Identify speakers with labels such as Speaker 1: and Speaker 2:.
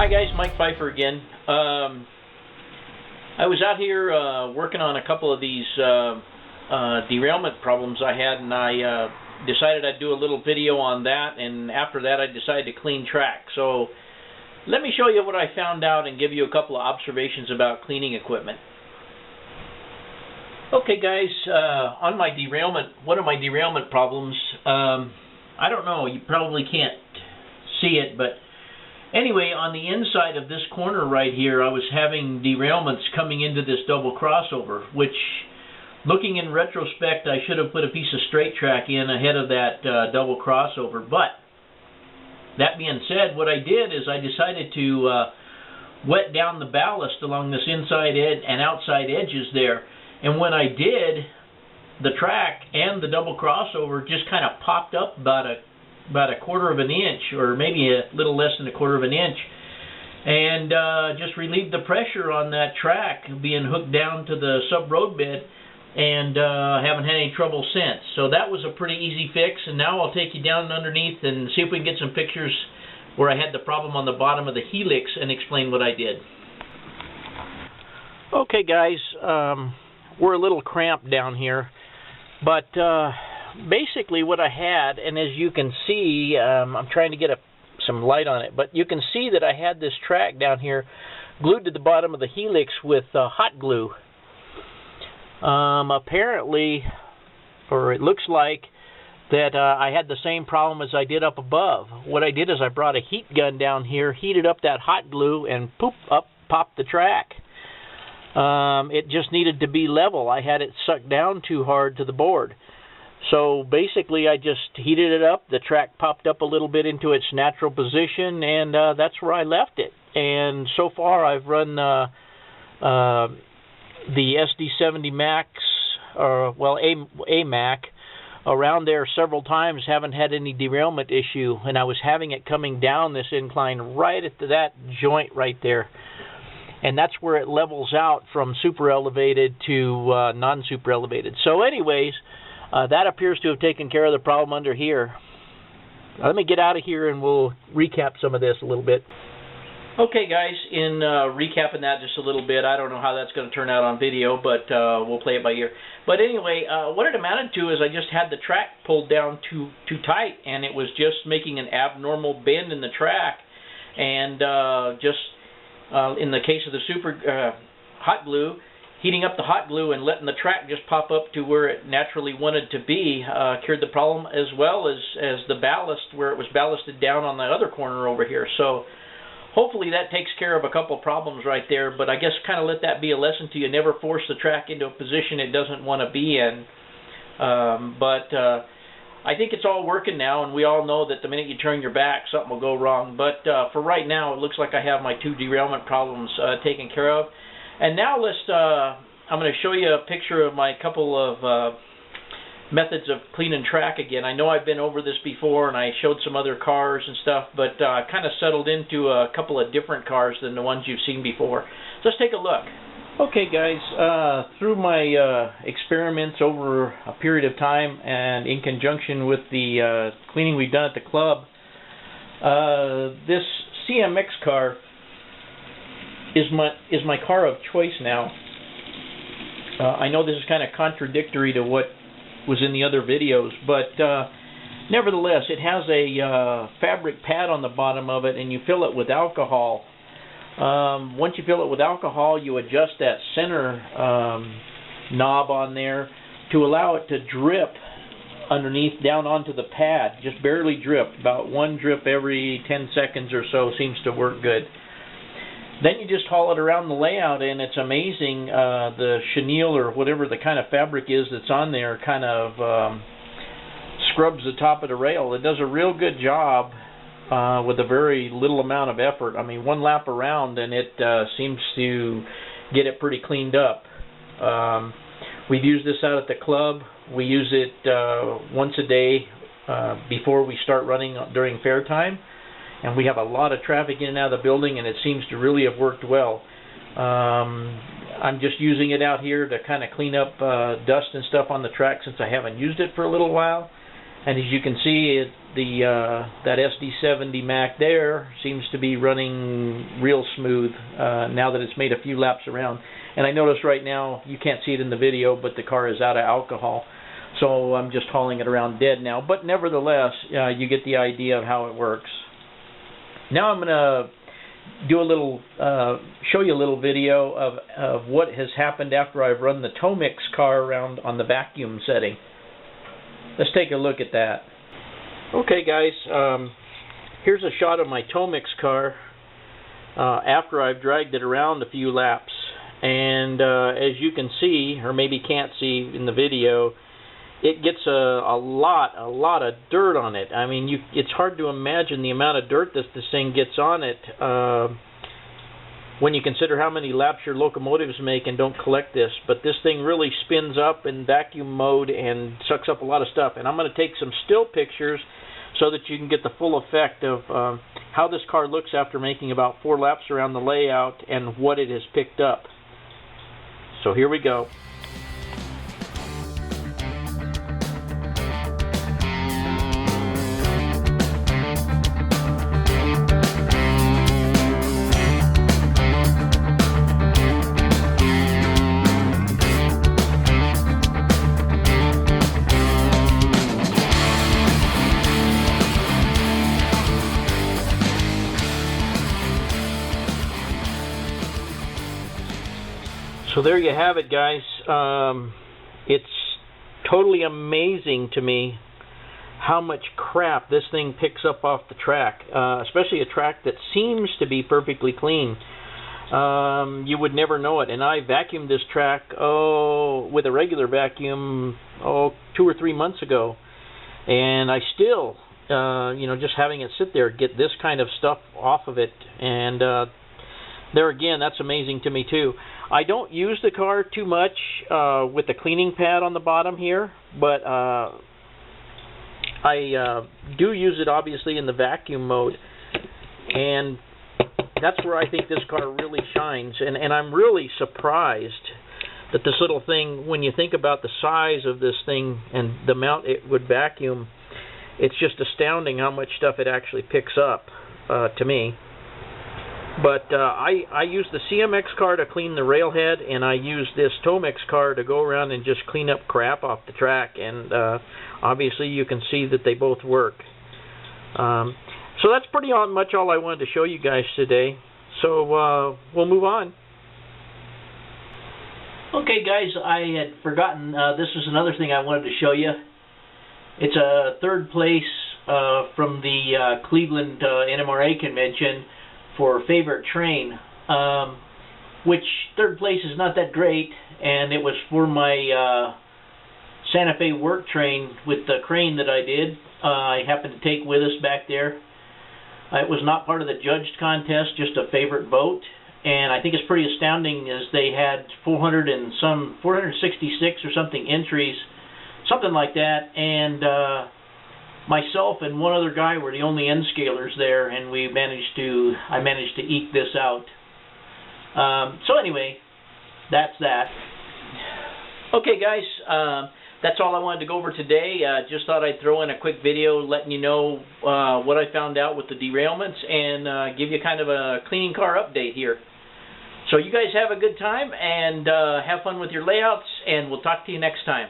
Speaker 1: Hi guys, Mike Pfeiffer again. I was out here working on a couple of these derailment problems I had, and I decided I'd do a little video on that, and after that I decided to clean track. So let me show you what I found out and give you a couple of observations about cleaning equipment. Okay guys, on my derailment, one of my derailment problems, I don't know, you probably can't see it, but anyway, on the inside of this corner right here, I was having derailments coming into this double crossover, which, looking in retrospect, I should have put a piece of straight track in ahead of that double crossover. But that being said, what I did is I decided to wet down the ballast along this inside and outside edges there. And when I did, the track and the double crossover just kind of popped up about a quarter of an inch, or maybe a little less than a quarter of an inch, and just relieved the pressure on that track being hooked down to the sub-road bed, and haven't had any trouble since. So that was a pretty easy fix, and now I'll take you down underneath and see if we can get some pictures where I had the problem on the bottom of the helix and explain what I did. Okay guys, we're a little cramped down here, but basically what I had, and as you can see, I'm trying to get some light on it, but you can see that I had this track down here glued to the bottom of the helix with hot glue. Apparently, or it looks like, that I had the same problem as I did up above. What I did is I brought a heat gun down here, heated up that hot glue, and poof, up popped the track. It just needed to be level. I had it sucked down too hard to the board. So basically I just heated it up, the track popped up a little bit into its natural position, and that's where I left it. And so far I've run the SD70 Max, or well, AMAC, around there several times, haven't had any derailment issue, and I was having it coming down this incline right at that joint right there. And that's where it levels out from super elevated to non-super elevated. So anyways, that appears to have taken care of the problem under here. Let me get out of here and we'll recap some of this a little bit. Okay guys, in recapping that just a little bit, I don't know how that's going to turn out on video, but we'll play it by ear. But anyway, what it amounted to is I just had the track pulled down too tight, and it was just making an abnormal bend in the track, and in the case of the super hot glue, heating up the hot glue and letting the track just pop up to where it naturally wanted to be cured the problem, as well as the ballast, where it was ballasted down on the other corner over here. So hopefully that takes care of a couple problems right there, but I guess kind of let that be a lesson to you. Never force the track into a position it doesn't want to be in. I think it's all working now, and we all know that the minute you turn your back, something will go wrong. But for right now, it looks like I have my two derailment problems taken care of. And now I'm going to show you a picture of my couple of methods of cleaning track again. I know I've been over this before, and I showed some other cars and stuff, but I kind of settled into a couple of different cars than the ones you've seen before. So let's take a look. Okay guys, through my experiments over a period of time, and in conjunction with the cleaning we've done at the club, this CMX car is my car of choice now. I know this is kind of contradictory to what was in the other videos, but nevertheless, it has a fabric pad on the bottom of it, and you fill it with alcohol. Once you fill it with alcohol, you adjust that center knob on there to allow it to drip underneath down onto the pad. Just barely drip. About one drip every 10 seconds or so seems to work good. Then you just haul it around the layout, and it's amazing. The chenille, or whatever the kind of fabric is that's on there, kind of scrubs the top of the rail. It does a real good job with a very little amount of effort. I mean, one lap around and it seems to get it pretty cleaned up. We've used this out at the club. We use it once a day before we start running during fair time. And we have a lot of traffic in and out of the building, and it seems to really have worked well. I'm just using it out here to kind of clean up dust and stuff on the track, since I haven't used it for a little while. And as you can see, that SD70 Mac there seems to be running real smooth now that it's made a few laps around. And I notice right now, you can't see it in the video, but the car is out of alcohol. So I'm just hauling it around dead now. But nevertheless, you get the idea of how it works. Now I'm going to do a little, show you a little video of what has happened after I've run the Tomix car around on the vacuum setting. Let's take a look at that. Okay guys, here's a shot of my Tomix car after I've dragged it around a few laps. And as you can see, or maybe can't see in the video, it gets a lot of dirt on it. I mean, it's hard to imagine the amount of dirt this thing gets on it when you consider how many laps your locomotives make and don't collect this. But this thing really spins up in vacuum mode and sucks up a lot of stuff. And I'm going to take some still pictures so that you can get the full effect of how this car looks after making about 4 laps around the layout and what it has picked up. So here we go. So there you have it, guys. It's totally amazing to me how much crap this thing picks up off the track, especially a track that seems to be perfectly clean. You would never know it. And I vacuumed this track with a regular vacuum 2 or 3 months ago, and I still, just having it sit there, get this kind of stuff off of it. And there again, that's amazing to me too. I don't use the car too much with the cleaning pad on the bottom here, but I do use it obviously in the vacuum mode, and that's where I think this car really shines. And I'm really surprised that this little thing, when you think about the size of this thing and the amount it would vacuum, it's just astounding how much stuff it actually picks up to me. But I use the CMX car to clean the railhead, and I use this Tomix car to go around and just clean up crap off the track. And obviously you can see that they both work. So that's pretty much all I wanted to show you guys today. So we'll move on. Okay guys, I had forgotten, this is another thing I wanted to show you. It's a 3rd place from the Cleveland NMRA convention for favorite train, which 3rd place is not that great, and it was for my Santa Fe work train with the crane that I did. I happened to take with us back there. It was not part of the judged contest, just a favorite vote, and I think it's pretty astounding as they had 466 or something entries, something like that, and myself and one other guy were the only N-scalers there, and I managed to eke this out. So anyway, that's that. Okay guys, that's all I wanted to go over today. Just thought I'd throw in a quick video letting you know what I found out with the derailments and give you kind of a cleaning car update here. So you guys have a good time and have fun with your layouts, and we'll talk to you next time.